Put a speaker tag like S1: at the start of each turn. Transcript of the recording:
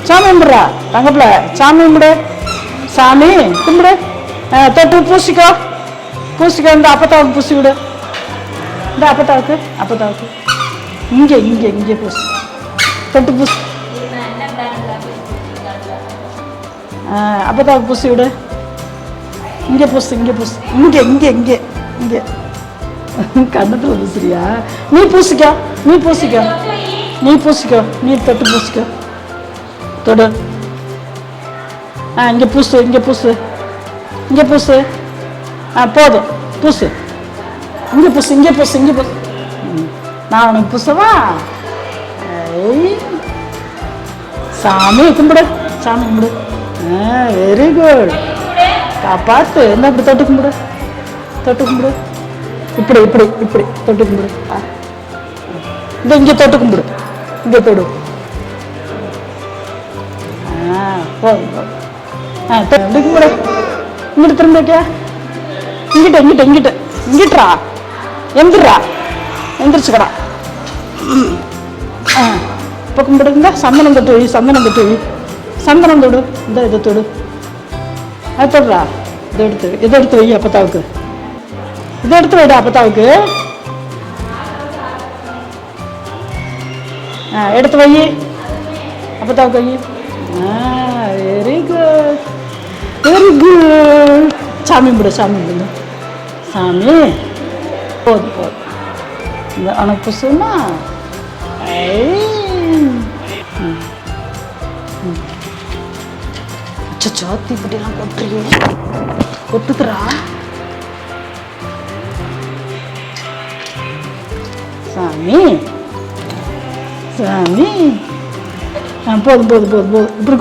S1: சாமி கும்பிட்றா தங்கப்பிள்ள, சாமி கும்பிடு, சாமி கும்பிடு. தொட்டு பூசிக்கோ, பூசிக்கோ. இந்த அப்பத்தாவுக்கு பூசி விடு, இந்த அப்பத்தாவுக்கு இங்கே இங்கே இங்கே பூசி, தொட்டு பூசி. அப்பத்தாவுக்கு பூசி விடு, இங்கே பூசு, இங்கே பூசு, இங்கே இங்கே இங்கே இங்கே கண்ணத்தில் பூசுறியா? நீ பூசிக்கோ, நீ பூசிக்கோ, நீ பூசிக்கோ, நீ தொட்டு பூசிக்கோ, தொடு. இங்கே பூசு, இங்கே பூசு, இங்கே பூசு. போதும், பூசு, இங்கே பூசு, இங்கே பூசு, இங்கே பூசு. நான் உனக்கு பூசவா? சாமி கும்பிடு, சாமி கும்பிடு. வெரி குட், காப்பாத்து. என்ன இப்படி தொட்டு கும்பிடு, தொட்டு கும்பிடு. இப்படி இப்படி இப்படி தொட்டு கும்பிடு. இந்த இங்கே தொட்டு கும்பிடு, இங்கே தொடு. போதும் போதும். எப்படி கும்பிடு. இங்கிட்டு திரும்ப வைக்க, இங்கிட்ட இங்கிட்ட இங்கிட்ட இங்கிட்டா, எந்திரா, எந்திரிச்சுக்கடா. இப்போ கும்பிடுங்க. சந்தனம் தொட்டு வை, சந்தனம் தொட்டு வை, சந்தனம் தொடு. இந்த இதை தொடு, அது தொடுறா. இதை எடுத்து வை அப்பத்தாவுக்கு, இதை எடுத்து வைடா அப்பத்தாவுக்கு. எடுத்து வை அப்பத்தாவுக்கு வை. Very good, very good. சாமி கும்பிடு, சாமி கும்பிடு. சாமி போதும் போதும். இந்த உனக்கு புசுமா சாத்தி இப்படிலாம் கொட்டுறியே, கொட்டுக்கிறா. சாமி சாமி போதும் போதும் போதும் போதும். இப்படி